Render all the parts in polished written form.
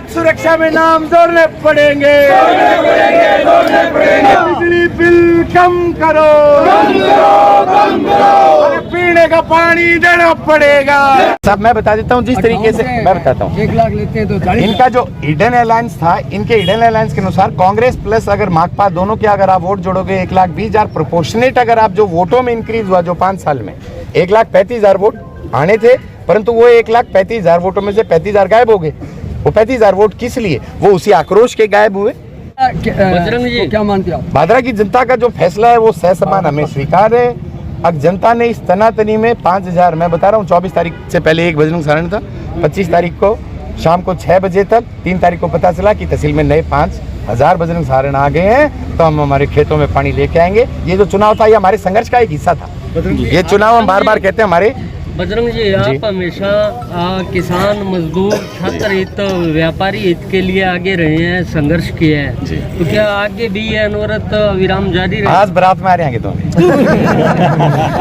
खाद्य सुरक्षा में नाम जोड़ने पड़ेंगे। बिजली बिल कम करो, पीने का पानी देना पड़ेगा। साहब मैं बता देता हूँ जिस तरीके से मैं बताता हूँ, 1 लाख लेते हैं तो इनका जो ईडन अलायंस था, इनके ईडन अलायंस के अनुसार कांग्रेस प्लस अगर माकपा दोनों के अगर आप वोट जोड़ोगे 1,20,000 प्रोपोर्शनेट अगर आप जो वोटों में इंक्रीज हुआ जो 5 साल में 1,35,000 वोट आने थे, परंतु वो 1,35,000 वोटों में से 35,000 गायब हो गए। वो 35,000 वोट किस लिए? वो उसी आक्रोश के गायब हुए। बजरंग जी क्या मानते हो आप? भादरा की जनता का जो फैसला है वो सहसमान हमें स्वीकार है। अब जनता ने इस तनातनी में 5,000, मैं बता रहा हूँ 24 तारीख से पहले एक बजरंग सारण था, 25 तारीख को शाम को 6 बजे तक, 3 तारीख को पता चला कि तहसील में नए 5,000 बजरंग सारण आ गए हैं, तो हम हमारे खेतों में पानी लेके आएंगे। ये जो चुनाव था ये हमारे संघर्ष का एक हिस्सा था। ये चुनाव हम बार बार कहते हैं हमारे। बजरंग जी आप हमेशा किसान, मजदूर, छात्र हित, व्यापारी हित के लिए आगे रहे हैं, संघर्ष किया है, तो क्या आगे भी ये अनवरत विराम जारी रहे? आज बारात में आ रहे हैं तो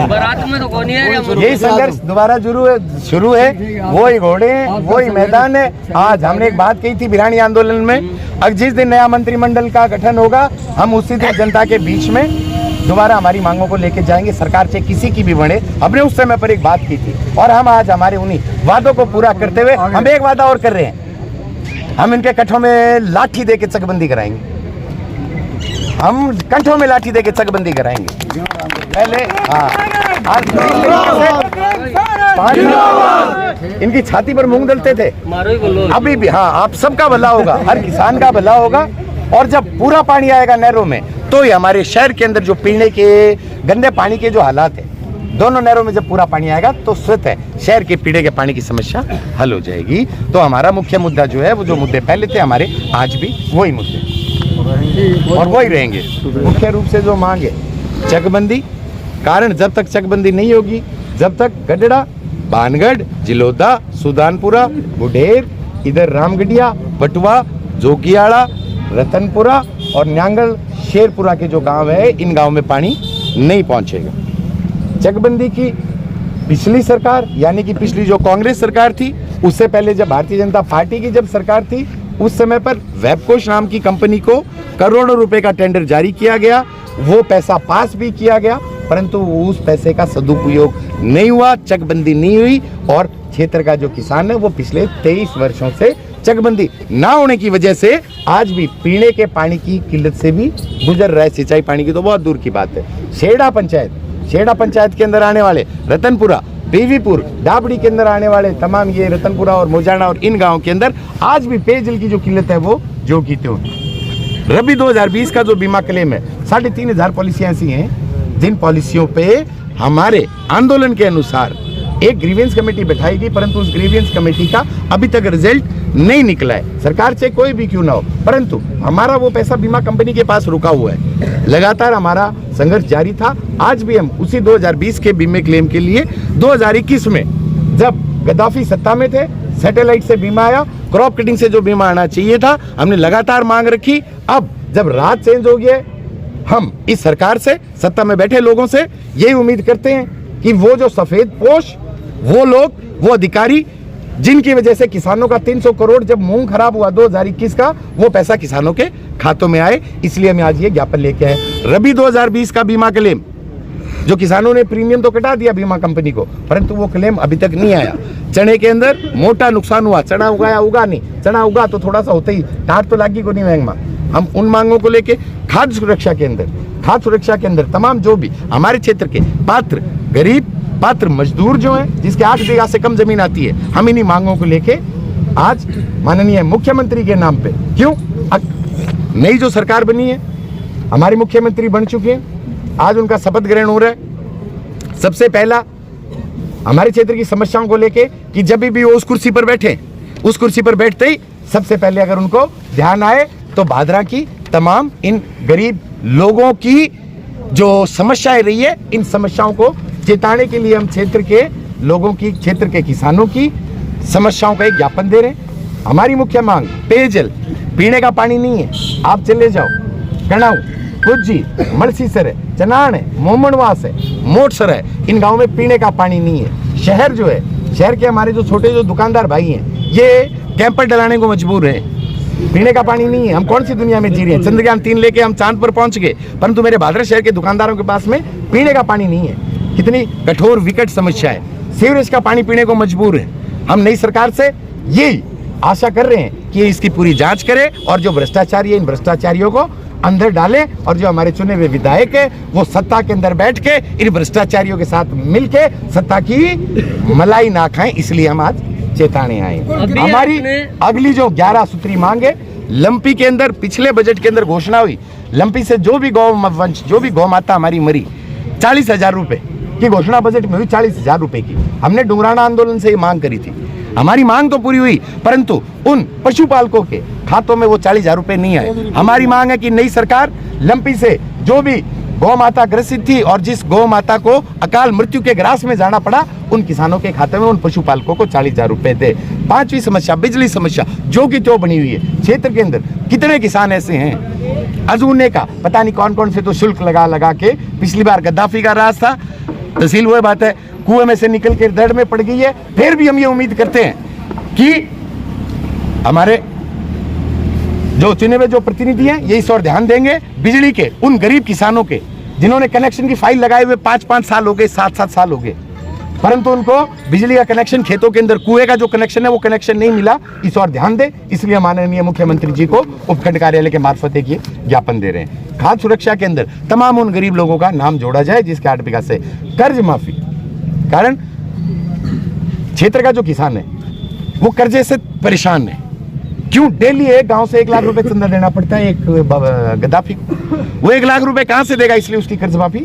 बारात में तो कौन नहीं आ रहा? यही संघर्ष दोबारा शुरू है। वही घोड़े हैं, वही मैदान है। आज हमने एक बात कही थी बिरानी आंदोलन में, अब जिस दिन नया मंत्रिमंडल का गठन होगा हम उसी दिन जनता के बीच में दोबारा हमारी मांगों को लेके जाएंगे। सरकार से किसी की भी बने, हमने उस समय पर एक बात की थी और हम आज हमारे उन्हीं वादों को पूरा करते हुए हम एक वादा और कर रहे हैं। हम इनके कंठों में लाठी दे के चकबंदी कराएंगे। हम कंठों में लाठी दे के चकबंदी कराएंगे। पहले इनकी छाती पर मूंग दलते थे, अभी भी आप सबका भला होगा, हर किसान का भला होगा। और जब पूरा पानी आएगा नहरों में तो ये हमारे शहर के अंदर जो पीने के गंदे पानी के जो हालात है, दोनों नहरों में जब पूरा पानी आएगा तो स्वतः शहर के पीने के पानी की समस्या हल हो जाएगी। तो हमारा मुख्य मुद्दा जो है, वो जो मुद्दे पहले थे हमारे, आज भी वही मुद्दे और वही रहेंगे। मुख्य रूप से जो मांग है चकबंदी, कारण जब तक चकबंदी नहीं होगी, जब तक गडड़ा, बानगढ़, जिलोदा, सुदानपुरा, बुढेर, इधर रामगढ़िया, बटुआ, जोगियाड़ा, रतनपुरा और न्यांगल, शेरपुरा के जो गांव है, इन गांव में पानी नहीं पहुंचेगा। चकबंदी की पिछली सरकार, यानी कि पिछली जो कांग्रेस सरकार थी, उससे पहले जब भारतीय जनता पार्टी की जब सरकार थी, उस समय पर वेबकोश नाम की कंपनी को करोड़ों रुपए का टेंडर जारी किया गया। वो पैसा पास भी किया गया, परंतु उस पैसे का सदुपयोग नहीं हुआ, चकबंदी नहीं हुई और क्षेत्र का जो किसान है वो पिछले 23 वर्षों से चकबंदी ना होने की वजह से आज भी पीने के पानी की किल्लत से भी गुजर रहा है। सिंचाई पानी की तो बहुत दूर की बात है। शेड़ा पंचायत के अंदर आने वाले रतनपुरा, बीवीपुर, डाबड़ी के अंदर आने वाले तमाम ये रतनपुरा और मोजाना और इन गांवों के अंदर आज भी पेयजल की जो किल्लत है वो जो की त्यों। रबी 2020 का जो बीमा क्लेम है, 3,500 पॉलिसियां ऐसी हैं जिन पॉलिसियों पे हमारे आंदोलन के अनुसार एक ग्रीवेंस कमेटी बैठाएगी, परंतु उस ग्रीवेंस कमेटी का अभी तक रिजल्ट नहीं निकला है। सरकार से कोई भी क्यों ना हो, परंतु हमारा वो पैसा बीमा कंपनी के पास रुका हुआ है। लगातार हमारा संघर्ष जारी था। आज भी हम उसी 2020 के बीमे क्लेम के लिए 2021 में जब गद्दाफी सत्ता में थे, सैटेलाइट से बीमा आया, क्रॉप कटिंग से जो बीमा आना चाहिए था, हमने लगातार मांग रखी। अब जब रात चेंज हो गया, हम इस सरकार से, सत्ता में बैठे लोगों से यही उम्मीद करते हैं कि वो जो सफेद पोश, वो लोग, वो अधिकारी जिनकी वजह से किसानों का 300 करोड़ जब मूंग खराब हुआ 2021 का, वो पैसा किसानों के खातों में आए। इसलिए हम आज ये ज्ञापन लेके आए। रबी 2020 का बीमा क्लेम, जो किसानों ने प्रीमियम तो कटा दिया बीमा कंपनी को, परंतु वो क्लेम अभी तक नहीं आया। चने के अंदर मोटा नुकसान हुआ, चना उगा नहीं, चना उगा तो थोड़ा सा होता ही, टाट तो लागी को नहीं महंगा। हम उन मांगों को लेके खाद्य सुरक्षा के अंदर तमाम जो भी हमारे क्षेत्र के पात्र गरीब, पात्र मजदूर जो हैं, जिसके 8 बीघा से कम जमीन आती है, हम इन्हीं मांगों को लेके आज माननीय मुख्यमंत्री के नाम पे, क्यों नई जो सरकार बनी है, हमारे मुख्यमंत्री बन चुके हैं, आज उनका शपथ ग्रहण हो रहा है। सबसे पहला हमारे क्षेत्र की समस्याओं को लेके कि जब भी वो उस कुर्सी पर बैठे, उस कुर्सी पर बैठते ही सबसे पहले अगर उनको ध्यान आए तो भादरा की तमाम इन गरीब लोगों की जो समस्याएं रही है, इन समस्याओं को चेताने के लिए हम क्षेत्र के लोगों की, क्षेत्र के किसानों की समस्याओं का एक ज्ञापन दे रहे हैं। हमारी मुख्य मांग पेयजल, पीने का पानी नहीं है। आप चले जाओ कणाऊ, कुज्जी, मलसीसर है, चनान है, मोमनवास है, मोटसर है, इन गाँव में पीने का पानी नहीं है। शहर जो है, शहर के हमारे जो छोटे जो दुकानदार भाई हैं, ये कैंपर डलाने को मजबूर है। पीने का पानी नहीं है। हम कौन सी दुनिया में जी रहे हैं? चंद्रयान 3 लेके हम चांद पर पहुंच गए, परंतु मेरे भादरा शहर के दुकानदारों के पास में पीने का पानी नहीं है। कितनी कठोर विकट समस्या है। सीवरेज का पानी पीने को मजबूर है। हम नई सरकार से यही आशा कर रहे हैं कि इसकी पूरी जांच करे और जो भ्रष्टाचारी है इन भ्रष्टाचारियों को अंदर डाले, और जो हमारे चुने हुए विधायक है वो सत्ता के अंदर बैठ के इन भ्रष्टाचारियों के साथ मिलके सत्ता की मलाई ना खाएं। इसलिए हम आज चेताने आए। हमारी अगली जो 11 सूत्री मांग है, लंपी के अंदर पिछले बजट के अंदर घोषणा हुई, लंपी से जो भी गौवंश, जो भी गौ माता हमारी मरी, 40,000 रुपए की घोषणा बजट में हुई, 40,000 रुपए की। हमने डुंगराना आंदोलन से ये मांग करी थी। हमारी मांग तो पूरी हुई, परंतु उन पशुपालकों के खातों में वो 40,000 रुपए नहीं आए। हमारी मांग है कि नई सरकार लंपी से जो भी गौ माता ग्रसित थी और जिस गौ माता को अकाल मृत्यु के ग्रास में जाना पड़ा, उन किसानों के खाते में उन पशुपालकों को 40,000 रुपए दे। 5वीं समस्या, बिजली समस्या जो की त्यों बनी हुई है। क्षेत्र के अंदर कितने किसान ऐसे हैं, अजूने का पता नहीं कौन कौन से तो शुल्क लगा के, पिछली बार गद्दाफी का राज था, तहसील वो बात है कुएं में से निकल के दर्द में पड़ गई है। फिर भी हम ये उम्मीद करते हैं कि हमारे जो चुने हुए जो प्रतिनिधि हैं ये इस और ध्यान देंगे। बिजली के उन गरीब किसानों के जिन्होंने कनेक्शन की फाइल लगाए हुए 5-5 साल हो गए, 7-7 साल हो गए, परंतु उनको बिजली का कनेक्शन, खेतों के अंदर कुएं का जो कनेक्शन है वो कनेक्शन नहीं मिला, इस और ध्यान दे। इसलिए माननीय मुख्यमंत्री जी को उपखंड कार्यालय के मार्फत एक ये ज्ञापन दे रहे हैं। खाद्य सुरक्षा के अंदर तमाम उन गरीब लोगों का नाम जोड़ा जाए जिसके 8 बीघा से कर्ज माफी, कारण क्षेत्र का जो किसान है वो कर्जे से परेशान है। क्यों डेली एक गांव से 1 लाख रुपए चंदा देना पड़ता है एक गद्दाफी को? वो 1 लाख रुपए कहां से देगा? इसलिए उसकी कर्ज माफी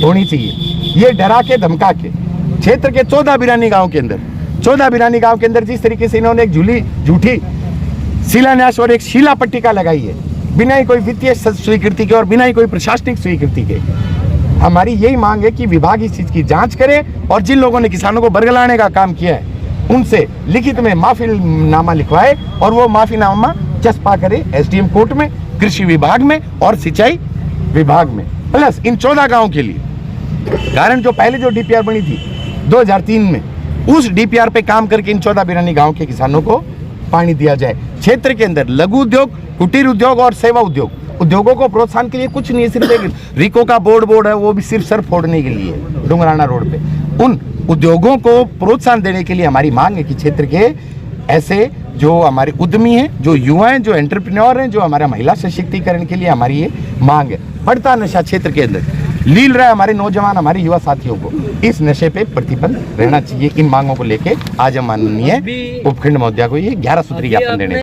होनी चाहिए। ये डरा के धमका के क्षेत्र के 14 बिरानी गांव के अंदर जिस तरीके से इन्होंने एक झूठी शिलान्यास और एक शिला पट्टिका लगाई है, बिना ही कोई वित्तीय स्वीकृति के और बिना ही कोई प्रशासनिक स्वीकृति के। हमारी यही मांग है कि विभाग इस चीज की जांच करे और जिन लोगों ने किसानों को बरगलाने का काम किया है उनसे लिखित में माफीनामा लिखवाए और वो माफीनामा चस्पा करे एसडीएम कोर्ट में, कृषि विभाग में और सिंचाई विभाग में, प्लस इन 14 गांवों के लिए। कारण जो पहले जो डीपीआर बनी थी 2003 में, उस डीपीआर पे काम करके इन 14 बिरानी गांव के किसानों को पानी दिया जाए। क्षेत्र के अंदर लघु उद्योग, कुटीर उद्योग और सेवा उद्योगों को प्रोत्साहन के लिए कुछ नहीं है, सिर्फ एक रिको का बोर्ड है, वो भी सिर्फ सर फोड़ने के लिए डुंगराना रोड पे। उन उद्योगों को प्रोत्साहन देने के लिए हमारी मांग है कि क्षेत्र के ऐसे जो हमारे उद्यमी हैं, जो युवा हैं, जो एंटरप्रेन्योर हैं, जो हमारा महिला सशक्तिकरण के लिए हमारी ये मांग है। बढ़ता नशा क्षेत्र के अंदर लील रहा है हमारे नौजवान, हमारे युवा साथियों को, इस नशे पे प्रतिबंध रहना चाहिए। इन मांगों को लेके आज हम माननीय उपखंड महोदया को ये 11 सूत्री ज्ञापन देने